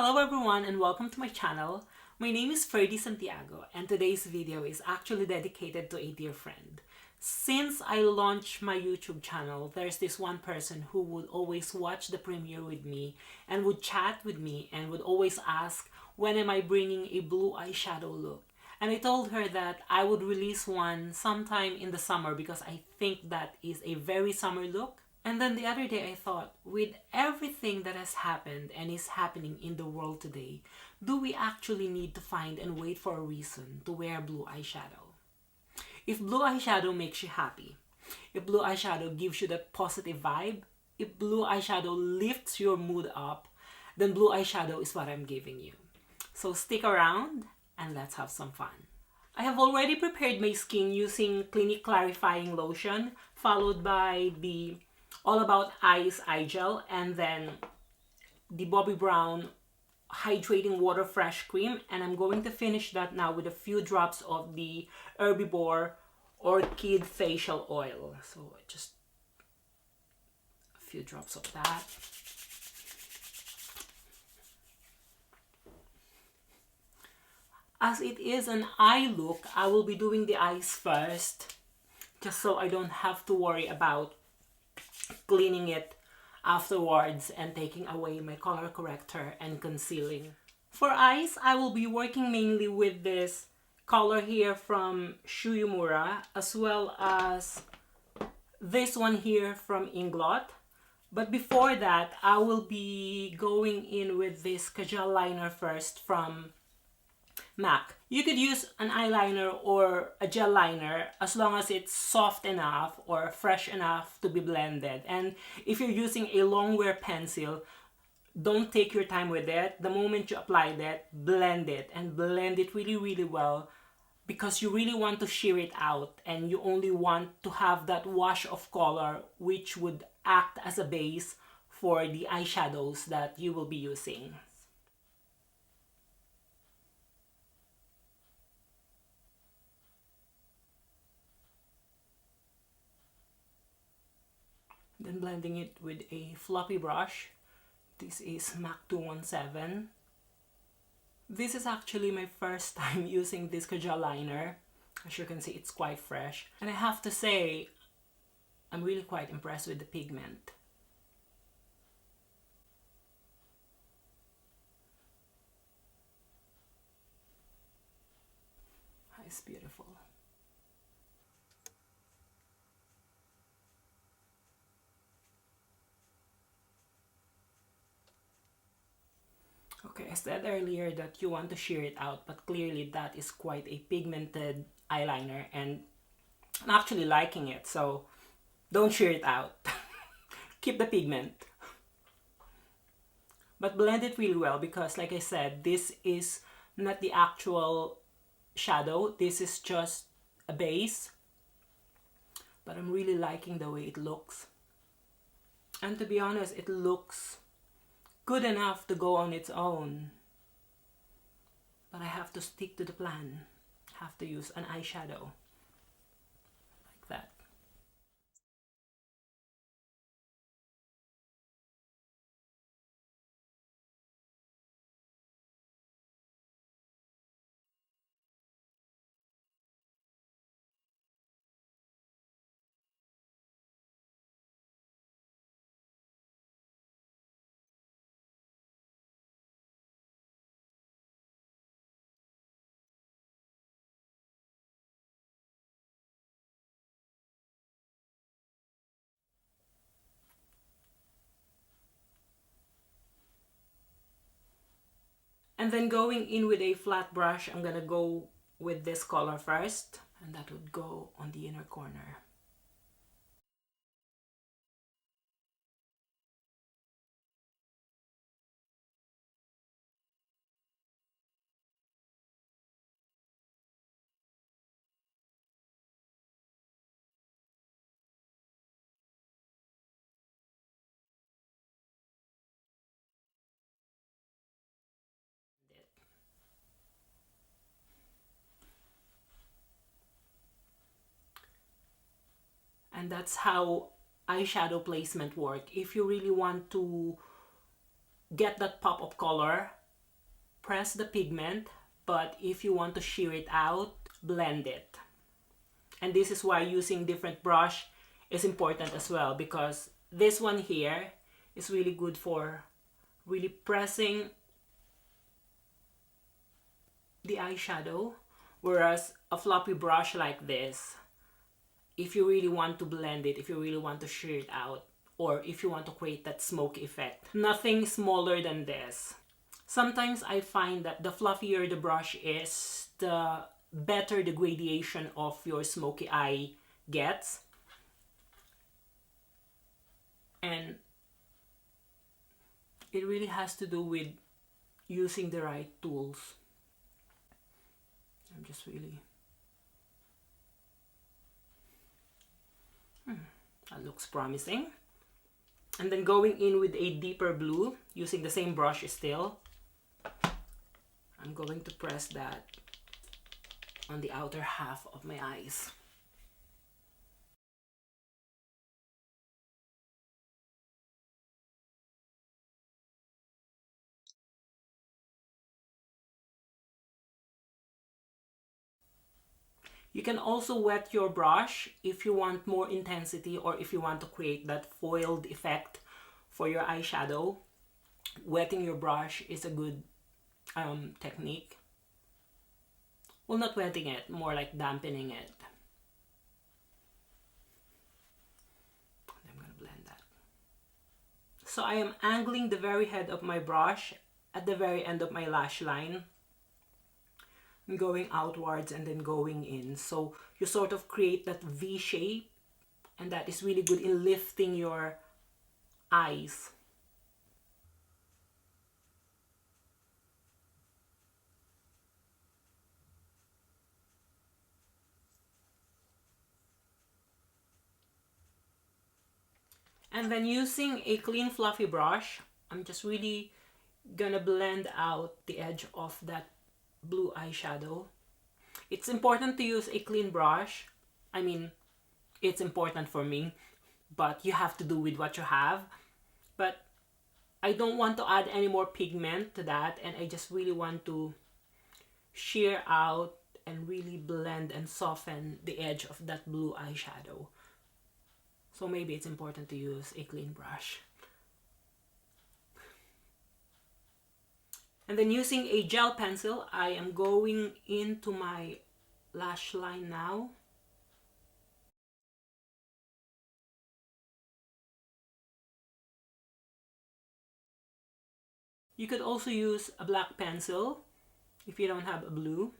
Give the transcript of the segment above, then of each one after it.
Hello everyone and welcome to my channel. My name is Ferdy Santiago and today's video is actually dedicated to a dear friend. Since I launched my YouTube channel, there's this one person who would always watch the premiere with me and would chat with me and would always ask when am I bringing a blue eyeshadow look. And I told her that I would release one sometime in the summer because I think that is a very summer look. And then the other day I thought, with everything that has happened and is happening in the world today, do we actually need to find and wait for a reason to wear blue eyeshadow? If blue eyeshadow makes you happy, if blue eyeshadow gives you that positive vibe, if blue eyeshadow lifts your mood up, then blue eyeshadow is what I'm giving you. So stick around and let's have some fun. I have already prepared my skin using Clinique Clarifying Lotion, followed by the All About Eyes eye gel, and then the Bobbi Brown Hydrating Water Fresh Cream, and I'm going to finish that now with a few drops of the Herbivore Orchid Facial Oil. So just a few drops of that. As it is an eye look, I will be doing the eyes first, just so I don't have to worry about cleaning it afterwards and taking away my color corrector and concealing. For eyes, I will be working mainly with this color here from Shu Uemura, as well as this one here from Inglot. But before that, I will be going in with this Kajal liner first from M.A.C. You could use an eyeliner or a gel liner as long as it's soft enough or fresh enough to be blended. And if you're using a long wear pencil, don't take your time with it. The moment you apply that, blend it and blend it really well, because you really want to sheer it out and you only want to have that wash of color which would act as a base for the eyeshadows that you will be using. Then blending it with a floppy brush. This is M.A.C 217. This is actually my first time using this Kajal liner. As you can see, it's quite fresh. And I have to say, I'm really quite impressed with the pigment. It's beautiful. Okay, I said earlier that you want to sheer it out, but clearly that is quite a pigmented eyeliner and I'm actually liking it, so don't sheer it out. Keep the pigment. But blend it really well because, like I said, this is not the actual shadow. This is just a base. But I'm really liking the way it looks. And to be honest, it looks good enough to go on its own, but I have to stick to the plan. Have to use an eyeshadow like that. And then going in with a flat brush, I'm gonna go with this color first, and that would go on the inner corner. And that's how eyeshadow placement work. If you really want to get that pop of color, press the pigment, but if you want to sheer it out, blend it. And this is why using different brush is important as well, because this one here is really good for really pressing the eyeshadow, whereas a floppy brush like this, if you really want to blend it, if you really want to sheer it out, or if you want to create that smoke effect, nothing smaller than this. Sometimes I find that the fluffier the brush is, the better the gradation of your smoky eye gets. And it really has to do with using the right tools. I'm just really... that looks promising. And then going in with a deeper blue, using the same brush still, I'm going to press that on the outer half of my eyes. You can also wet your brush if you want more intensity, or if you want to create that foiled effect for your eyeshadow. Wetting your brush is a good technique. Well, not wetting it, more like dampening it. I'm gonna blend that. So I am angling the very head of my brush at the very end of my lash line. I'm going outwards and then going in. So you sort of create that V shape, and that is really good in lifting your eyes. And then using a clean fluffy brush, I'm just really gonna blend out the edge of that blue eyeshadow. It's important to use a clean brush. I mean, it's important for me, but you have to do with what you have. But I don't want to add any more pigment to that, and I just really want to sheer out and really blend and soften the edge of that blue eyeshadow. So maybe it's important to use a clean brush. And then using a gel pencil, I am going into my lash line now. You could also use a black pencil if you don't have a blue.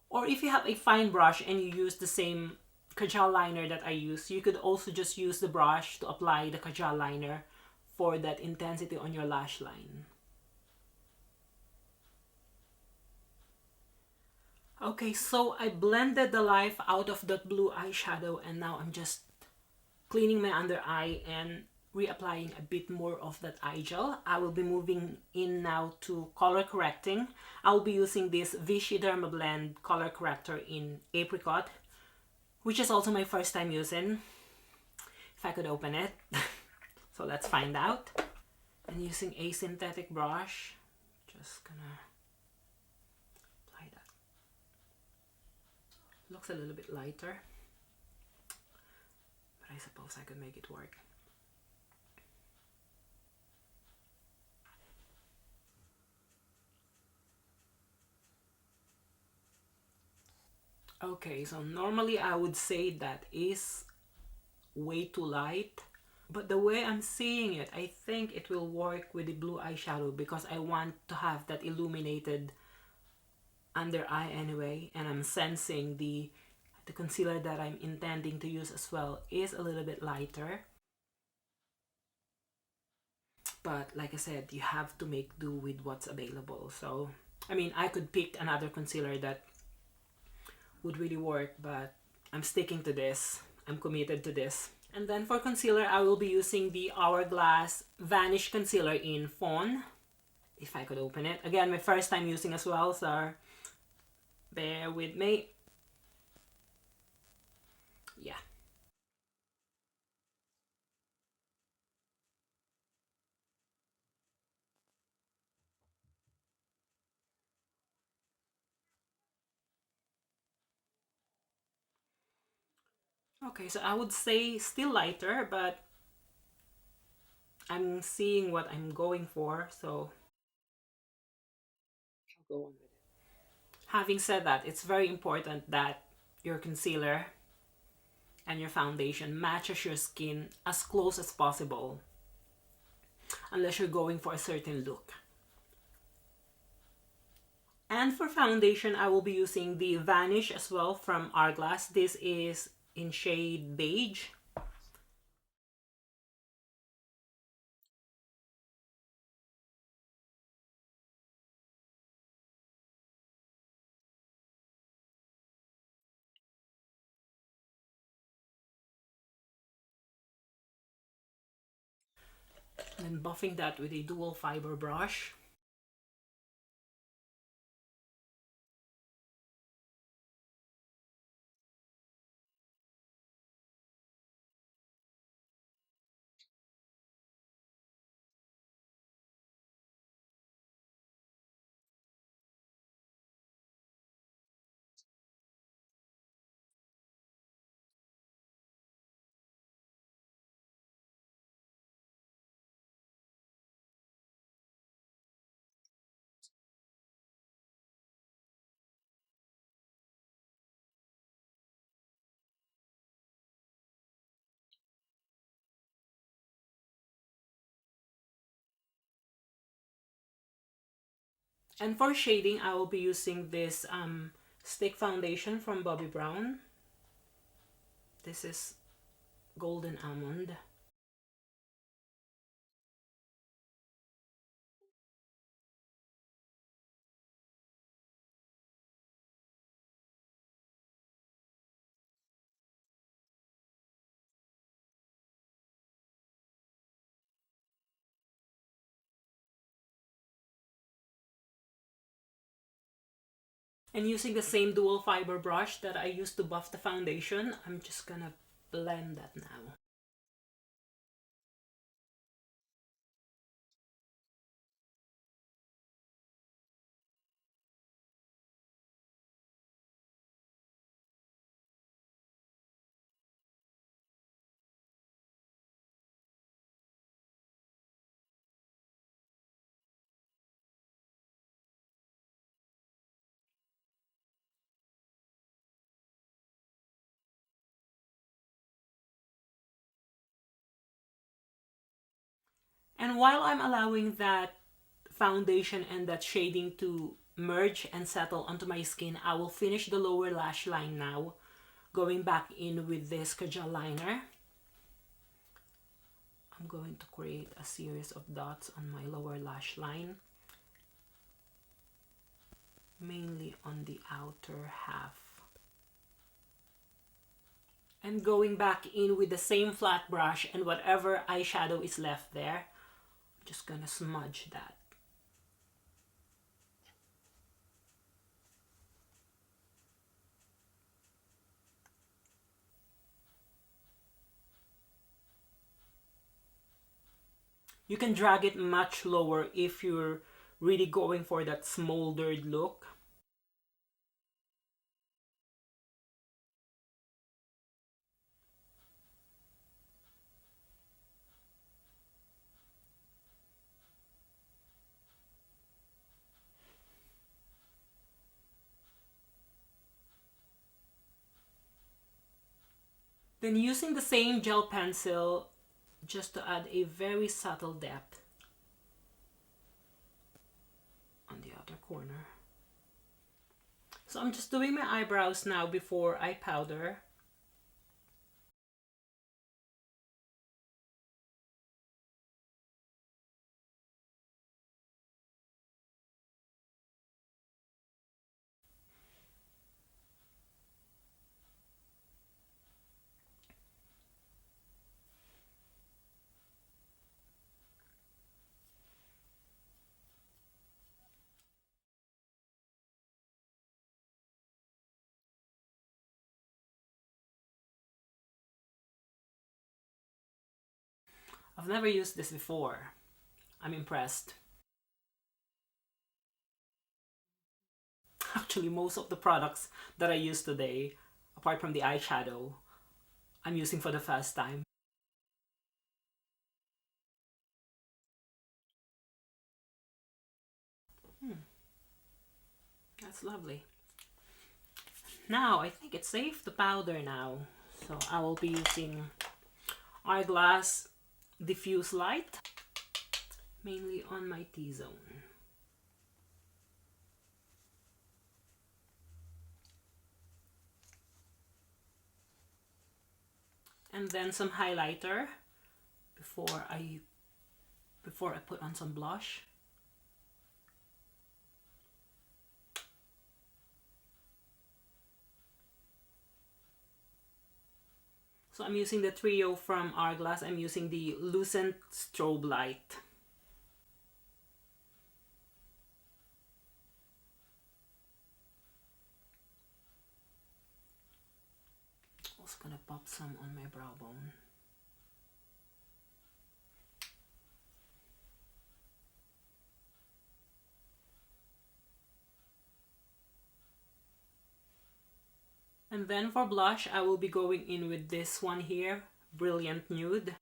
Or if you have a fine brush and you use the same Kajal liner that I use, you could also just use the brush to apply the Kajal liner for that intensity on your lash line. Okay, so I blended the life out of that blue eyeshadow, and now I'm just cleaning my under eye and reapplying a bit more of that eye gel. I will be moving in now to color correcting. I'll be using this Vichy Dermablend color corrector in Apricot, which is also my first time using. If I could open it. So let's find out. And using a synthetic brush, just gonna apply that. Looks a little bit lighter, but I suppose I could make it work. Okay, so normally I would say that is way too light, but the way I'm seeing it, I think it will work with the blue eyeshadow because I want to have that illuminated under eye anyway, and I'm sensing the concealer that I'm intending to use as well is a little bit lighter. But like I said, you have to make do with what's available. So, I mean, I could pick another concealer that would really work, but I'm sticking to this. I'm committed to this. And then for concealer, I will be using the Hourglass Vanish concealer in Fawn. If I could open it. Again, my first time using as well, so bear with me. Yeah. Okay, so I would say still lighter, but I'm seeing what I'm going for, so I'll go on with it. Having said that, it's very important that your concealer and your foundation matches your skin as close as possible, unless you're going for a certain look. And for foundation, I will be using the Vanish as well from Hourglass. This is in shade Beige. And then buffing that with a dual fiber brush. And for shading, I will be using this stick foundation from Bobbi Brown. This is Golden Almond. And using the same dual fiber brush that I used to buff the foundation, I'm just gonna blend that now. And while I'm allowing that foundation and that shading to merge and settle onto my skin, I will finish the lower lash line now, going back in with this Kajal liner. I'm going to create a series of dots on my lower lash line, mainly on the outer half. And going back in with the same flat brush and whatever eyeshadow is left there, I'm just gonna smudge that. You can drag it much lower if you're really going for that smoldered look. Then using the same gel pencil just to add a very subtle depth on the outer corner. So I'm just doing my eyebrows now before I powder. I've never used this before. I'm impressed. Actually, most of the products that I use today, apart from the eyeshadow, I'm using for the first time. That's lovely. Now, I think it's safe to powder now. So I will be using Hourglass Diffuse Light, mainly on my T-zone. And then some highlighter before I put on some blush. So I'm using the trio from Hourglass. I'm using the Lucent Strobe Light. Also gonna pop some on my brow bone. And then for blush, I will be going in with this one here, Brilliant Nude.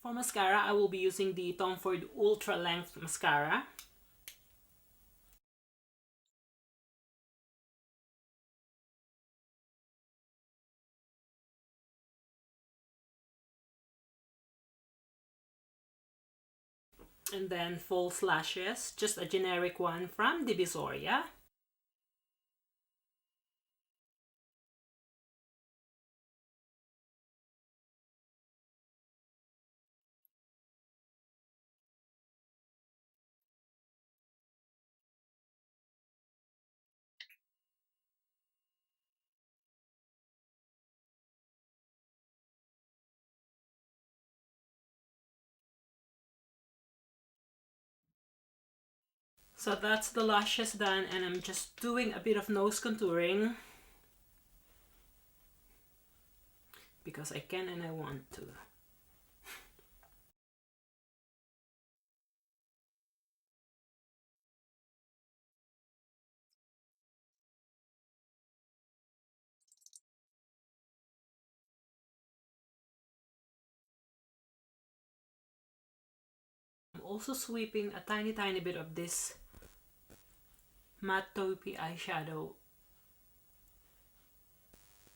For mascara, I will be using the Tom Ford Ultra Length Mascara. And then false lashes, just a generic one from Divisoria. So that's the lashes done, and I'm just doing a bit of nose contouring because I can and I want to. I'm also sweeping a tiny bit of this matte taupey eyeshadow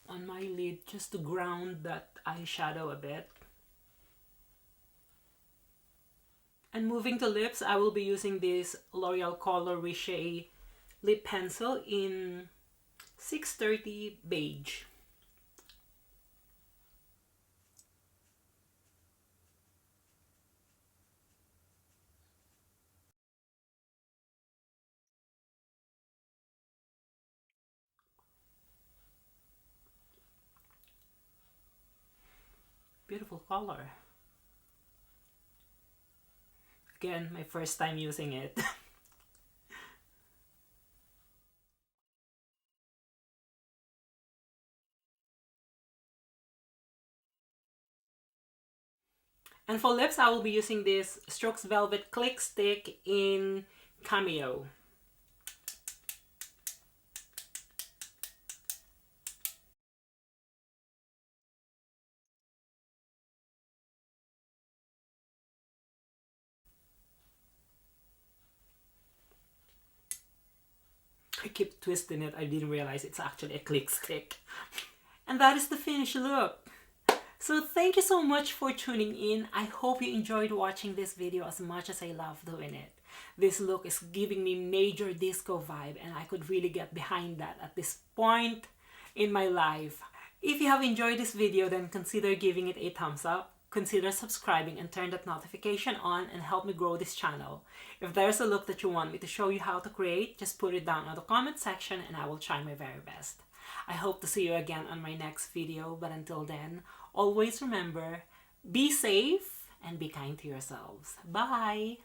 on my lid just to ground that eyeshadow a bit. And moving to lips, I will be using this L'Oreal Color Riche lip pencil in 630 Beige. Beautiful color. Again, my first time using it. And for lips, I will be using this Strokes Velvet Click Stick in Cameo. I keep twisting it. I didn't realize it's actually a click stick. And that is the finished look. So thank you so much for tuning in. I hope you enjoyed watching this video as much as I love doing it. This look is giving me major disco vibe, and I could really get behind that at this point in my life. If you have enjoyed this video, then consider giving it a thumbs up. Consider subscribing and turn that notification on and help me grow this channel. If there's a look that you want me to show you how to create, just put it down in the comment section and I will try my very best. I hope to see you again on my next video, but until then, always remember, be safe and be kind to yourselves. Bye!